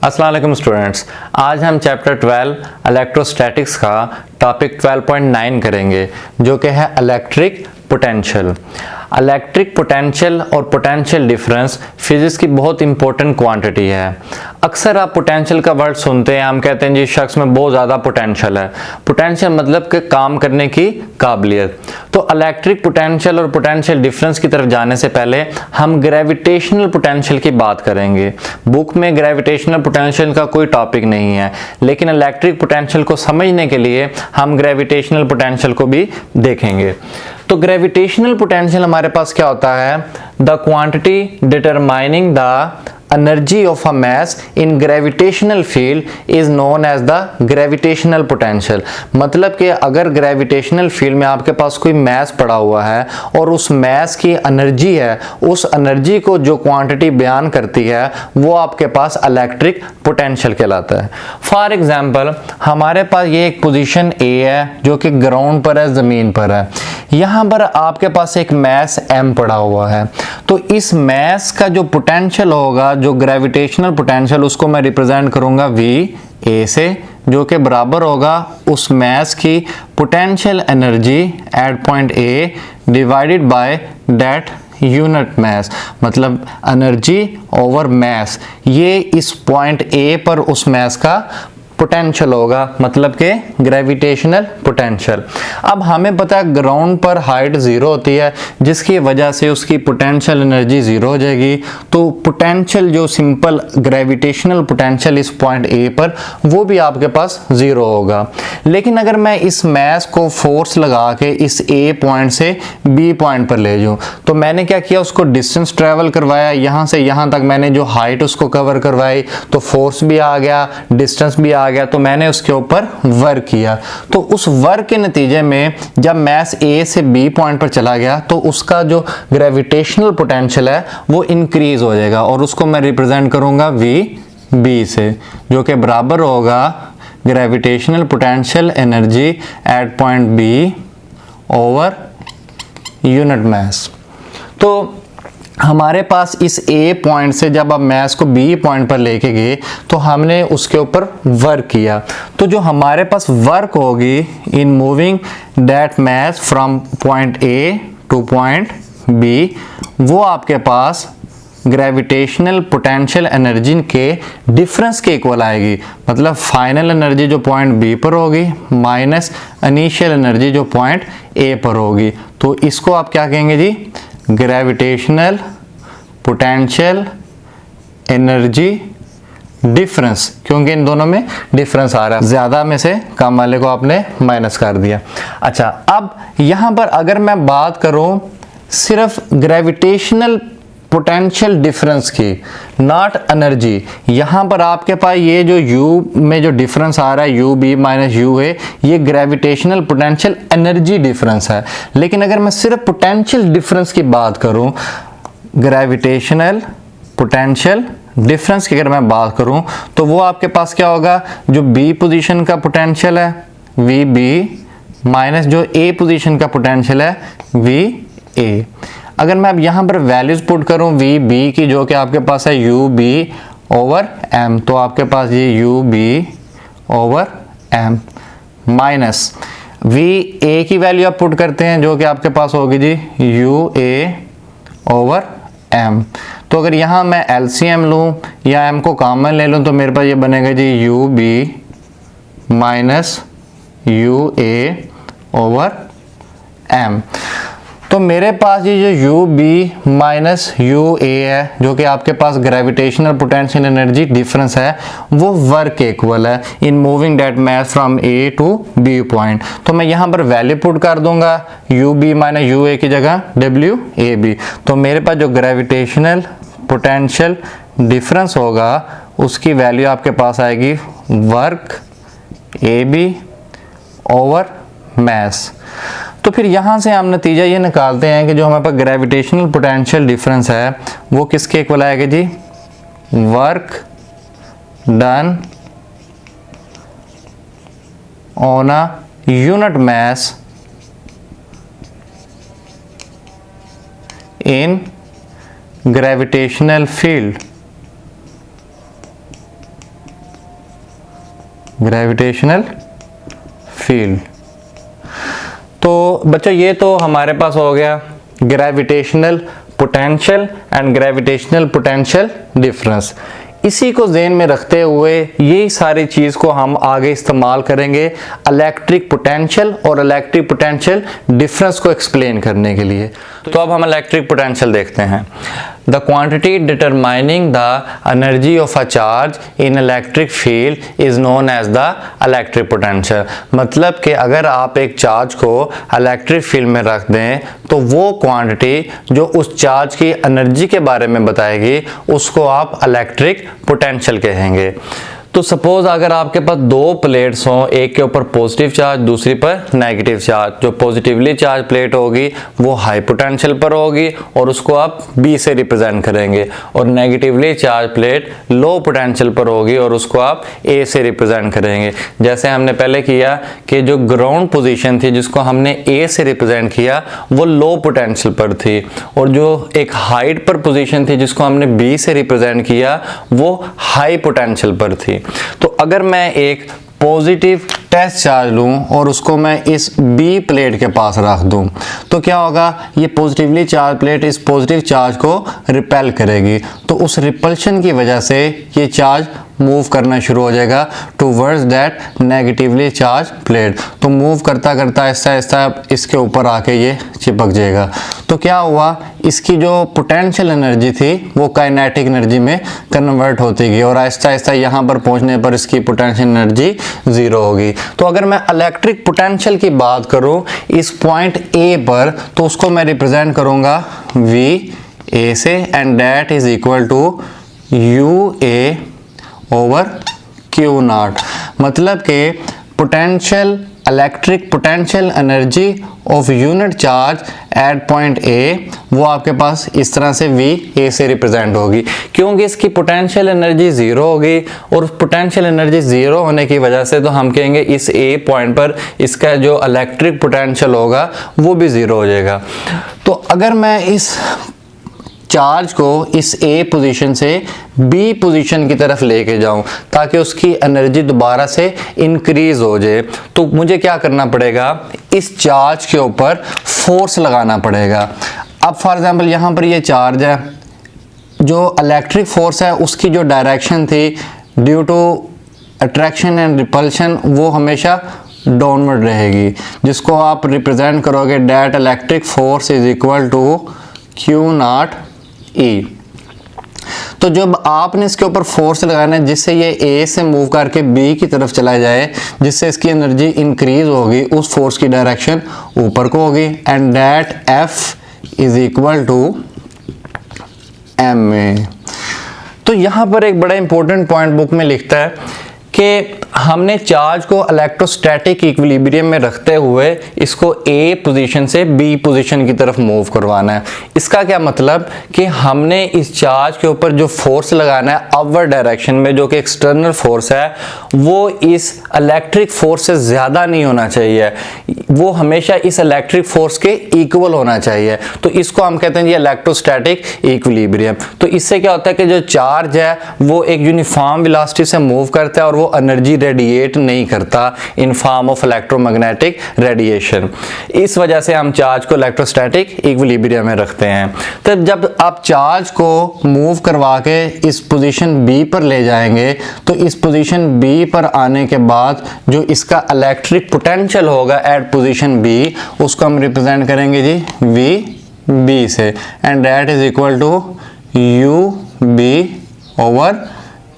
अस्सलाम वालेकुम स्टूडेंट्स, आज हम चैप्टर 12 इलेक्ट्रोस्टैटिक्स का टॉपिक 12.9 करेंगे जो कि है इलेक्ट्रिक पोटेंशियल। इलेक्ट्रिक पोटेंशियल और पोटेंशियल डिफरेंस फिजिक्स की बहुत इंपॉर्टेंट क्वांटिटी है। अक्सर आप पोटेंशियल का वर्ड सुनते हैं, हम कहते हैं जी शख्स में बहुत ज़्यादा पोटेंशियल है। पोटेंशियल मतलब कि काम करने की काबिलियत। तो इलेक्ट्रिक पोटेंशियल और पोटेंशियल डिफरेंस की तरफ जाने से पहले हम ग्रेविटेशनल पोटेंशियल की बात करेंगे। बुक में ग्रेविटेशनल पोटेंशियल का कोई टॉपिक नहीं है, लेकिन इलेक्ट्रिक पोटेंशियल को समझने के लिए हम ग्रेविटेशनल पोटेंशियल को भी देखेंगे। तो ग्रेविटेशनल पोटेंशियल हमारे पास क्या होता है? The quantity determining the energy of a mass in gravitational field is known as the gravitational potential। मतलब कि अगर ग्रेविटेशनल फील्ड में आपके पास कोई मैस पड़ा हुआ है और उस मैस की एनर्जी है, उस एनर्जी को जो क्वांटिटी बयान करती है वो आपके पास इलेक्ट्रिक पोटेंशियल कहलाता है। फॉर एग्जांपल हमारे पास ये एक पोजीशन ए है जो कि ग्राउंड पर है, ज़मीन पर है। यहाँ पर आपके पास एक मैस m पड़ा हुआ है, तो इस मैस का जो पोटेंशियल होगा, जो ग्रेविटेशनल पोटेंशियल, उसको मैं रिप्रेजेंट करूंगा V A से, जो कि बराबर होगा उस मैस की potential energy at point A divided by that unit mass. मतलब एनर्जी ओवर मैस, ये इस पॉइंट A पर उस मैस का पोटेंशियल होगा, मतलब के ग्रेविटेशनल पोटेंशियल। अब हमें पता है ग्राउंड पर हाइट जीरो होती है, जिसकी वजह से उसकी पोटेंशियल एनर्जी जीरो हो जाएगी। तो पोटेंशियल जो सिंपल ग्रेविटेशनल पोटेंशियल इस पॉइंट ए पर, वो भी आपके पास जीरो होगा। लेकिन अगर मैं इस मैस को फोर्स लगा के इस ए पॉइंट से बी पॉइंट पर ले जाऊं, तो मैंने क्या किया, उसको डिस्टेंस ट्रेवल करवाया, यहाँ से यहाँ तक मैंने जो हाइट उसको कवर करवाई, तो फोर्स भी आ गया, डिस्टेंस भी आ गया, तो मैंने उसके ऊपर वर्क किया। तो उस वर्क के नतीजे में जब मैस ए से बी पॉइंट पर चला गया, तो उसका जो ग्रेविटेशनल पोटेंशियल है वो इंक्रीज हो जाएगा, और उसको मैं रिप्रेजेंट करूंगा वी बी से, जो कि बराबर होगा gravitational potential energy at point B over unit mass. तो हमारे पास इस A पॉइंट से जब आप मैस को B पॉइंट पर लेके गए, तो हमने उसके ऊपर वर्क किया। तो जो हमारे पास वर्क होगी in moving that mass from point A to point B, वो आपके पास ग्रेविटेशनल पोटेंशियल एनर्जी के डिफरेंस के इक्वल आएगी। मतलब फाइनल एनर्जी जो पॉइंट B पर होगी माइनस इनिशियल एनर्जी जो पॉइंट A पर होगी। तो इसको आप क्या कहेंगे जी? ग्रेविटेशनल पोटेंशियल एनर्जी डिफरेंस, क्योंकि इन दोनों में डिफरेंस आ रहा है, ज्यादा में से कम वाले को आपने माइनस कर दिया। अच्छा, अब यहां पर अगर मैं बात करूं सिर्फ ग्रेविटेशनल पोटेंशियल डिफरेंस की, नॉट एनर्जी, यहां पर आपके पास ये जो U में जो डिफरेंस आ रहा है UB माइनस UA, ये ग्रेविटेशनल पोटेंशियल एनर्जी डिफरेंस है। लेकिन अगर मैं सिर्फ पोटेंशियल डिफरेंस की बात करूं, ग्रेविटेशनल पोटेंशियल डिफरेंस की अगर मैं बात करूं, तो वो आपके पास क्या होगा? जो B पोजीशन का पोटेंशियल है VB माइनस जो A पोजीशन का पोटेंशियल है VA। अगर मैं अब यहाँ पर वैल्यूज पुट करूँ वी बी की, जो कि आपके पास है यू बी ओवर एम, तो आपके पास ये U B over M minus V A की वैल्यू आप पुट करते हैं, जो कि आपके पास होगी जी यू ए ओवर एम। तो अगर यहाँ मैं एलसीएम लूँ या एम को कॉमन ले लूँ, तो मेरे पास ये बनेगा जी U B minus U A over M. तो मेरे पास ये जो U B minus U A है, जो कि आपके पास ग्रेविटेशनल पोटेंशियल एनर्जी डिफरेंस है, वो वर्क इक्वल है in moving that mass from A to B point. तो मैं यहाँ पर वैल्यू पुट कर दूंगा U B minus U A की जगह डब्ल्यू ए बी। तो मेरे पास जो ग्रेविटेशनल पोटेंशियल डिफरेंस होगा उसकी वैल्यू आपके पास आएगी work A B over mass. तो फिर यहाँ से हम नतीजा ये निकालते हैं कि जो हमारे पास ग्रेविटेशनल पोटेंशियल डिफरेंस है वो किसके इक्वल आएगा जी? Work done on a unit mass in gravitational field gravitational field. तो बच्चों ये तो हमारे पास हो गया gravitational potential and gravitational potential difference. इसी को ज़हन में रखते हुए ये सारी चीज़ को हम आगे इस्तेमाल करेंगे इलेक्ट्रिक पोटेंशियल और इलेक्ट्रिक पोटेंशियल डिफरेंस को एक्सप्लेन करने के लिए। तो अब हम इलेक्ट्रिक पोटेंशियल देखते हैं। The quantity determining the energy of a charge in electric field is known as the electric potential. मतलब कि अगर आप एक चार्ज को इलेक्ट्रिक फील्ड में रख दें तो वो क्वांटिटी जो उस चार्ज की एनर्जी के बारे में बताएगी उसको आप इलेक्ट्रिक पोटेंशियल कहेंगे। तो सपोज अगर आपके पास दो प्लेट्स हों, एक के ऊपर पॉजिटिव चार्ज दूसरी पर नेगेटिव चार्ज, जो पॉजिटिवली चार्ज प्लेट होगी वो हाई पोटेंशियल पर होगी और उसको आप B से रिप्रेजेंट करेंगे, और negatively charge plate low potential पर होगी और उसको आप A से रिप्रेजेंट करेंगे। जैसे हमने पहले किया कि जो ग्राउंड पोजीशन थी जिसको हमने A से रिप्रेजेंट किया वो लो पोटेंशियल पर थी, और जो एक हाइट पर पोजीशन थी जिसको हमने B से रिप्रेजेंट किया वो हाई पोटेंशियल पर थी। तो अगर मैं एक पॉजिटिव टेस्ट चार्ज लूं और उसको मैं इस बी प्लेट के पास रख दूं तो क्या होगा, ये पॉजिटिवली चार्ज प्लेट इस पॉजिटिव चार्ज को रिपेल करेगी, तो उस रिपल्शन की वजह से ये चार्ज मूव करना शुरू हो जाएगा towards that negatively charge plate. तो मूव करता करता आहिस्ता आहिस्ता इसके ऊपर आके ये चिपक जाएगा। तो क्या हुआ, इसकी जो पोटेंशियल एनर्जी थी वो काइनेटिक एनर्जी में कन्वर्ट होती गई और आहिस्ता आहिस्ता यहाँ पर पहुँचने पर इसकी पोटेंशियल एनर्जी ज़ीरो होगी। तो अगर मैं इलेक्ट्रिक पोटेंशियल की बात करूँ इस पॉइंट ए पर तो उसको मैं रिप्रेजेंट करूँगा VA से, and that is equal to UA over Q0। मतलब कि potential electric potential energy of unit charge at point A वो आपके पास इस तरह से VA से रिप्रेजेंट होगी, क्योंकि इसकी पोटेंशियल एनर्जी ज़ीरो होगी, और पोटेंशियल एनर्जी ज़ीरो होने की वजह से तो हम कहेंगे इस A पॉइंट पर इसका जो इलेक्ट्रिक पोटेंशियल होगा वो भी ज़ीरो हो जाएगा। तो अगर मैं इस चार्ज को इस A पोजीशन से B पोजीशन की तरफ लेके जाऊं ताकि उसकी एनर्जी दोबारा से इंक्रीज हो जाए, तो मुझे क्या करना पड़ेगा, इस चार्ज के ऊपर फोर्स लगाना पड़ेगा। अब फॉर एग्जांपल यहाँ पर ये चार्ज है, जो इलेक्ट्रिक फोर्स है उसकी जो डायरेक्शन थी due to attraction and repulsion वो हमेशा डाउनवर्ड रहेगी, जिसको आप रिप्रेजेंट करोगे that electric force is equal to Q0 E। तो जब आपने इसके ऊपर फोर्स लगाना है जिससे ये A से मूव करके B की तरफ चला जाए, जिससे इसकी एनर्जी इंक्रीज होगी, उस फोर्स की डायरेक्शन ऊपर को होगी, and that F is equal to MA। तो यहाँ पर एक बड़ा इंपॉर्टेंट पॉइंट बुक में लिखता है कि हमने चार्ज को इलेक्ट्रोस्टैटिक इक्विलिब्रियम में रखते हुए इसको A पोजीशन से B पोजीशन की तरफ मूव करवाना है। इसका क्या मतलब कि हमने इस चार्ज के ऊपर जो फोर्स लगाना है अपवर्ड डायरेक्शन में, जो कि एक्सटर्नल फोर्स है, वो इस इलेक्ट्रिक फोर्स से ज़्यादा नहीं होना चाहिए, वो हमेशा इस इलेक्ट्रिक फोर्स के इक्वल होना चाहिए। तो इसको हम कहते हैं जी इलेक्ट्रोस्टैटिक इक्विलिब्रियम। तो इससे क्या होता है कि जो चार्ज है वो एक यूनिफॉर्म वेलोसिटी से मूव करता है और वो एनर्जी रेडिएट नहीं करता in form of electromagnetic radiation. इस वजह से हम चार्ज को इलेक्ट्रोस्टैटिक इक्विलिब्रियम में रखते हैं। तो जब आप चार्ज को मूव करवा के इस पोजीशन B पर ले जाएंगे तो इस पोजीशन B पर आने के बाद जो इसका इलेक्ट्रिक पोटेंशियल होगा एट पोजीशन B उसको हम रिप्रेजेंट करेंगे जी VB से, and that is equal to UB over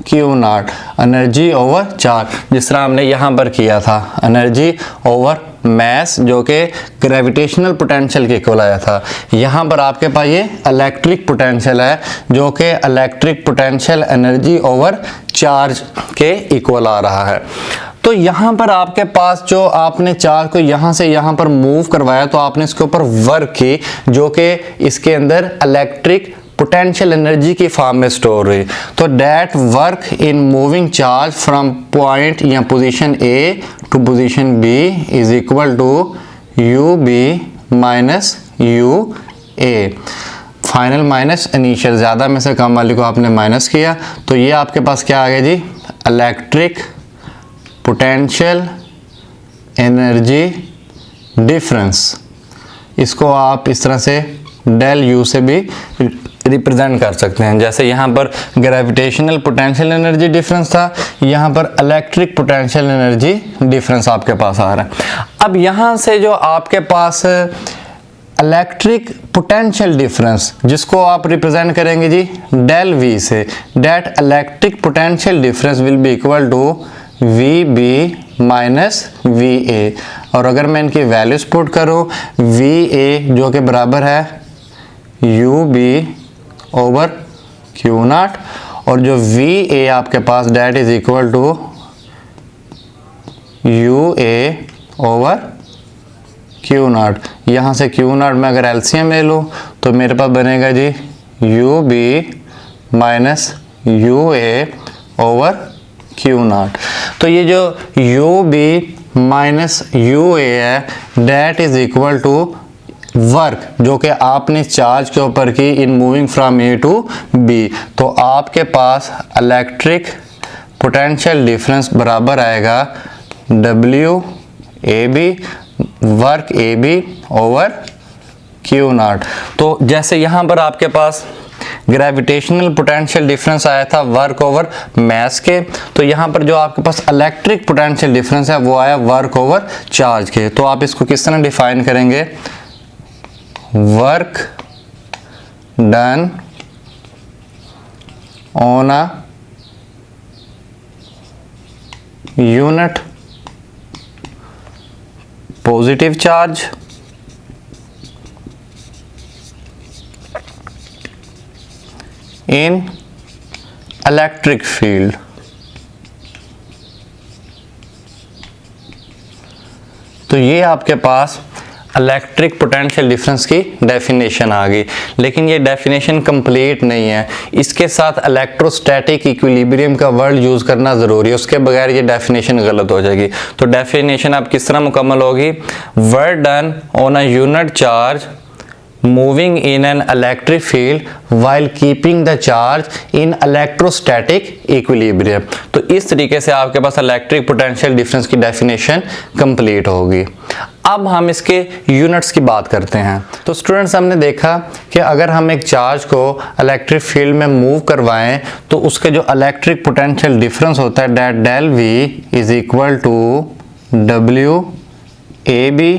Q0, energy over charge, जिस तरह हमने यहाँ पर किया था, एनर्जी ओवर मैस जो कि ग्रेविटेशनल पोटेंशियल के इक्वल आया था। यहाँ पर आपके पास ये इलेक्ट्रिक पोटेंशियल है जो कि electric potential energy over charge के इक्वल आ रहा है। तो यहाँ पर आपके पास जो आपने चार्ज को यहाँ से यहाँ पर मूव करवाया तो आपने इसके ऊपर वर्क की जो कि इसके अंदर इलेक्ट्रिक पोटेंशियल एनर्जी की फॉर्म में स्टोर हुई। तो that work in moving charge from point या position A to position B is equal to UB minus UA। Final minus initial, ज़्यादा में से कम वाली को आपने माइनस किया तो ये आपके पास क्या आ गया जी, इलेक्ट्रिक पोटेंशियल एनर्जी डिफरेंस, इसको आप इस तरह से डेल यू से भी रिप्रेजेंट कर सकते हैं। जैसे यहाँ पर ग्रेविटेशनल पोटेंशियल एनर्जी डिफरेंस था, यहाँ पर इलेक्ट्रिक पोटेंशियल एनर्जी डिफरेंस आपके पास आ रहा है। अब यहाँ से जो आपके पास इलेक्ट्रिक पोटेंशियल डिफरेंस, जिसको आप रिप्रेजेंट करेंगे जी डेल वी से, that electric potential difference will be equal to V B minus V A. और अगर मैं इनकी वैल्यूज पुट करूँ, वी ए जो कि बराबर है U B over Q naught, और जो वी ए आपके पास that is equal to U A over Q naught. यहाँ से क्यू नॉट में अगर एलसीएम ले लूँ तो मेरे पास बनेगा जी U B minus U A over Q naught. तो ये जो U B minus U A है that is equal to work जो कि आपने चार्ज के ऊपर की in moving from A to B. तो आपके पास इलेक्ट्रिक पोटेंशियल डिफरेंस बराबर आएगा W A B, work A B over Q naught. तो जैसे यहाँ पर आपके पास ग्रेविटेशनल पोटेंशियल डिफरेंस आया था वर्क ओवर मास के, तो यहाँ पर जो आपके पास इलेक्ट्रिक पोटेंशियल डिफरेंस है वो आया वर्क ओवर चार्ज के। तो आप इसको किस तरह डिफाइन करेंगे, work done on a unit positive charge in electric field. तो ये आपके पास इलेक्ट्रिक पोटेंशियल डिफरेंस की डेफिनेशन आ गई, लेकिन ये डेफिनेशन कंप्लीट नहीं है। इसके साथ इलेक्ट्रोस्टैटिक इक्विलिब्रियम का वर्ड यूज करना जरूरी है, उसके बगैर ये डेफिनेशन गलत हो जाएगी। तो डेफिनेशन आप किस तरह मुकम्मल होगी, work done on a unit charge moving in an electric field while keeping the charge in electrostatic equilibrium। तो इस तरीके से आपके पास इलेक्ट्रिक पोटेंशियल डिफरेंस की डेफिनेशन कंप्लीट होगी। अब हम इसके यूनिट्स की बात करते हैं। तो स्टूडेंट्स हमने देखा कि अगर हम एक चार्ज को इलेक्ट्रिक फील्ड में मूव करवाएं तो उसके जो इलेक्ट्रिक पोटेंशियल डिफरेंस होता है that del V is equal to W A B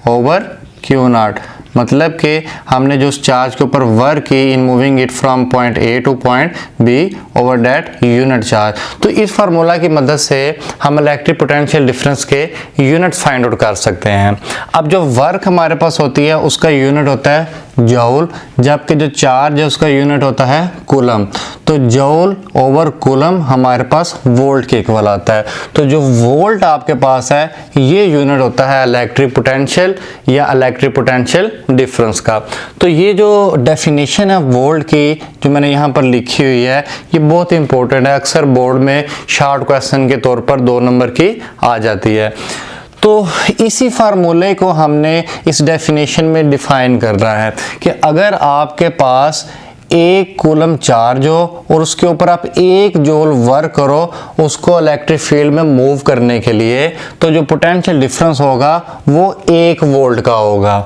over Q naught. मतलब कि हमने जो उस चार्ज के ऊपर वर्क की in moving it from point A to point B over that unit charge. तो इस फार्मूला की मदद से हम इलेक्ट्रिक पोटेंशियल डिफरेंस के यूनिट्स फाइंड आउट कर सकते हैं। अब जो वर्क हमारे पास होती है उसका यूनिट होता है जूल, जबकि जो चार्ज है उसका यूनिट होता है कूलम। तो जूल ओवर कूलम हमारे पास वोल्ट के इक्वल आता है। तो जो वोल्ट आपके पास है ये यूनिट होता है इलेक्ट्रिक पोटेंशियल या इलेक्ट्रिक पोटेंशियल डिफरेंस का। तो ये जो डेफिनेशन है वोल्ट की जो मैंने यहाँ पर लिखी हुई है ये बहुत इंपॉर्टेंट है, अक्सर बोर्ड में शॉर्ट क्वेश्चन के तौर पर 2 नंबर की आ जाती है। तो इसी फार्मूले को हमने इस डेफिनेशन में डिफाइन करना है कि अगर आपके पास एक कूलम चार्ज हो और उसके ऊपर आप 1 जूल वर्क करो उसको इलेक्ट्रिक फील्ड में मूव करने के लिए, तो जो पोटेंशियल डिफरेंस होगा वो 1 वोल्ट का होगा।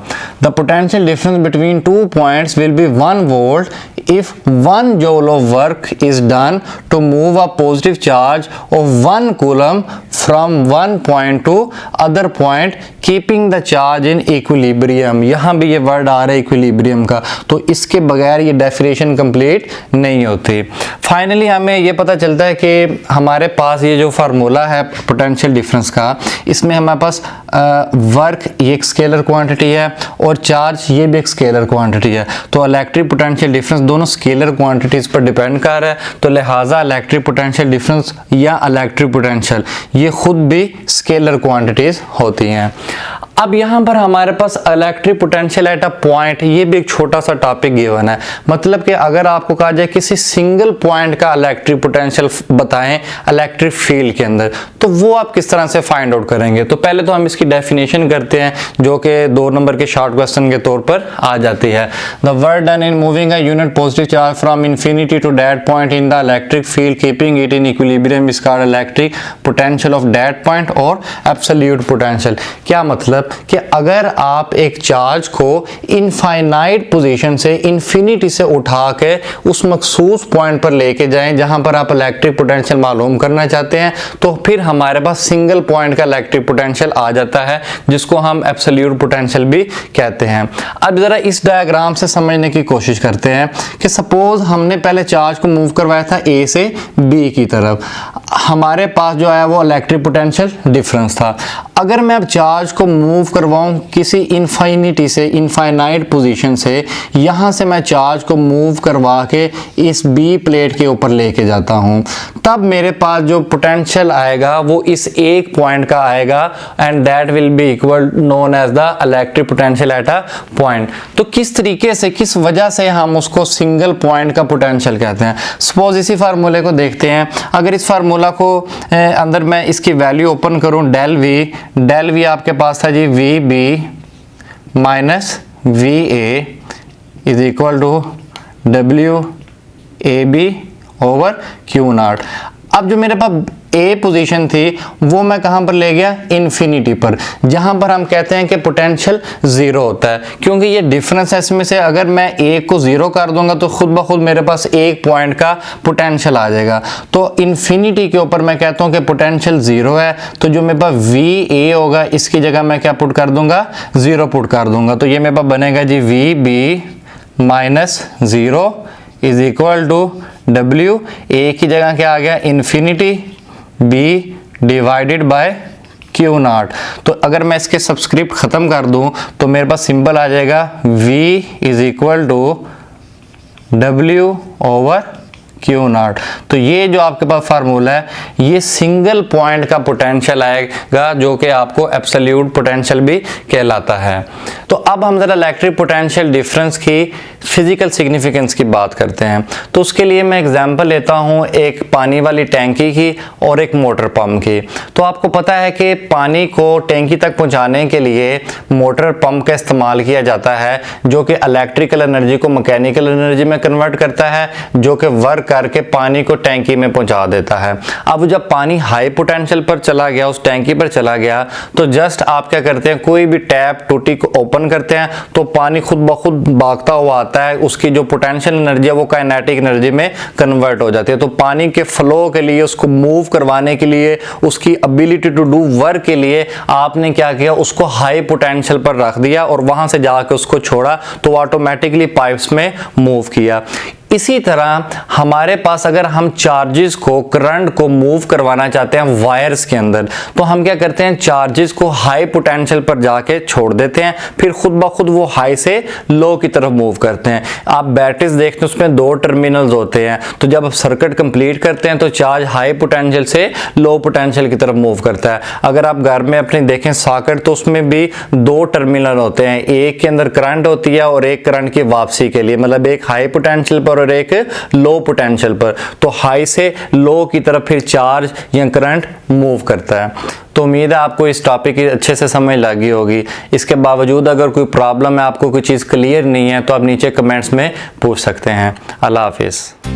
The potential difference between 2 points will be 1 volt if 1 joule of work is done to move a positive charge of 1 coulomb from one point to other point keeping the charge in equilibrium। यहाँ भी ये word आ रहा है equilibrium का, तो इसके बगैर ये डेफिनेशन कंप्लीट नहीं होती। फाइनली हमें ये पता चलता है कि हमारे पास ये जो फार्मूला है पोटेंशियल डिफरेंस का, इसमें हमारे पास वर्क ये एक स्केलर क्वांटिटी है और चार्ज ये भी एक स्केलर क्वांटिटी है। तो इलेक्ट्रिक पोटेंशियल डिफरेंस दोनों स्केलर क्वांटिटीज पर डिपेंड कर रहा है, तो लिहाजा इलेक्ट्रिक पोटेंशियल डिफरेंस या इलेक्ट्रिक पोटेंशियल ये खुद भी स्केलर क्वांटिटीज होती हैं। अब यहाँ पर हमारे पास electric potential at a point, ये भी एक छोटा सा टॉपिक गिवन है। मतलब कि अगर आपको कहा जाए किसी सिंगल पॉइंट का इलेक्ट्रिक पोटेंशियल बताएं इलेक्ट्रिक फील्ड के अंदर, तो वो आप किस तरह से फाइंड आउट करेंगे। तो पहले तो हम इसकी डेफिनेशन करते हैं जो कि 2 नंबर के शॉर्ट क्वेश्चन के तौर पर आ जाती है। The work done in moving a unit positive charge from infinity to that point in the electric field keeping it in equilibrium is called electric potential of that point और absolute potential. क्या मतलब कि अगर आप एक charge को infinite position से infinity से उठा के उस मखसूस पॉइंट पर लेके जाएं जहां पर आप इलेक्ट्रिक पोटेंशियल मालूम करना चाहते हैं, तो फिर हमारे पास सिंगल पॉइंट का इलेक्ट्रिक पोटेंशियल आ जाता है जिसको हम एब्सोल्यूट पोटेंशियल भी कहते हैं। अब जरा इस डायग्राम से समझने की कोशिश करते हैं कि सपोज हमने पहले चार्ज को मूव करवाया था ए से बी की तरफ, हमारे पास जो है वो इलेक्ट्रिक पोटेंशियल डिफरेंस था। अगर मैं अब चार्ज को मूव करवाऊं किसी इनफाइनिटी से इनफाइनाइट पोजीशन से, यहां से मैं चार्ज को मूव करवा के इस बी प्लेट के ऊपर लेके जाता हूं, तब मेरे पास जो पोटेंशियल आएगा वो इस एक पॉइंट का आएगा and that will be equal known as the electric potential at a point. तो किस तरीके से, किस वजह से हम उसको सिंगल पॉइंट का पोटेंशियल कहते हैं। सपोज इसी फार्मूले को देखते हैं। अगर इस फार्मूला को अंदर मैं इसकी वैल्यू ओपन करूं, डेल वी आपके पास था जी V B minus V A is equal to W A B over Q naught. अब जो मेरे पास ए पोजीशन थी वो मैं कहां पर ले गया, इन्फिनिटी पर, जहां पर हम कहते हैं कि पोटेंशियल जीरो होता है, क्योंकि ये डिफरेंस है इसमें से। अगर मैं ए को जीरो कर दूंगा तो खुद ब खुद मेरे पास एक पॉइंट का पोटेंशियल आ जाएगा। तो इन्फिनिटी के ऊपर मैं कहता हूं कि पोटेंशियल जीरो है, तो जो मेरे पास वी ए होगा इसकी जगह मैं क्या पुट कर दूंगा, जीरो पुट कर दूंगा। तो ये मेरे पास बनेगा जी V B minus zero is equal to W A की जगह क्या आ गया, infinity B divided by Q naught. तो अगर मैं इसके सबस्क्रिप्ट खत्म कर दूं तो मेरे पास सिंबल आ जाएगा v is equal to W over Q naught. तो ये जो आपके पास फार्मूला है ये सिंगल पॉइंट का पोटेंशियल आएगा जो कि आपको एब्सोल्यूट पोटेंशियल भी कहलाता है। तो अब हम जरा इलेक्ट्रिक पोटेंशियल डिफरेंस की फिजिकल सिग्निफिकेंस की बात करते हैं। तो उसके लिए मैं एग्जांपल लेता हूं एक पानी वाली टैंकी की और एक मोटर पंप की। तो आपको पता है कि पानी को टैंकी तक पहुंचाने के लिए मोटर पंप का इस्तेमाल किया जाता है जो कि इलेक्ट्रिकल एनर्जी को मैकेनिकल एनर्जी में कन्वर्ट करता है, जो कि वर्क करके पानी को टैंकी में पहुंचा देता है। अब जब पानी हाई पोटेंशियल पर चला गया, उस टैंकी पर चला गया, तो जस्ट आप क्या करते हैं, कोई भी टैप टूटी को ओपन करते हैं तो पानी खुद ब खुद भागता हुआ आता है, उसकी जो पोटेंशियल एनर्जी है वो काइनेटिक एनर्जी में कन्वर्ट हो जाती है। तो पानी के फ्लो के लिए, उसको मूव करवाने के लिए, उसकी एबिलिटी टू डू वर्क के लिए आपने क्या किया, उसको हाई पोटेंशियल पर रख दिया और वहां से जाके उसको छोड़ा तो ऑटोमेटिकली पाइप्स में मूव किया। इसी तरह हमारे पास अगर हम चार्जेस को, करंट को मूव करवाना चाहते हैं वायर्स के अंदर, तो हम क्या करते हैं, चार्जेस को हाई पोटेंशियल पर जाके छोड़ देते हैं, फिर खुद ब खुद वो हाई से लो की तरफ मूव करते हैं। आप बैटरीज देखते हैं उसमें 2 टर्मिनल्स होते हैं, तो जब आप सर्किट कंप्लीट करते हैं तो चार्ज हाई पोटेंशियल से लो पोटेंशियल की तरफ मूव करता है। अगर आप घर में अपने देखें सॉकेट तो उसमें भी 2 टर्मिनल होते हैं, एक के अंदर करंट होती है और एक करंट की वापसी के लिए, मतलब एक हाई पोटेंशियल पर और एक लो पोटेंशियल पर। तो हाई से लो की तरफ फिर चार्ज या करंट मूव करता है। तो उम्मीद है आपको इस टॉपिक की अच्छे से समझ लगी होगी। इसके बावजूद अगर कोई प्रॉब्लम है, आपको कोई चीज़ क्लियर नहीं है, तो आप नीचे कमेंट्स में पूछ सकते हैं। अल्लाह हाफिज़।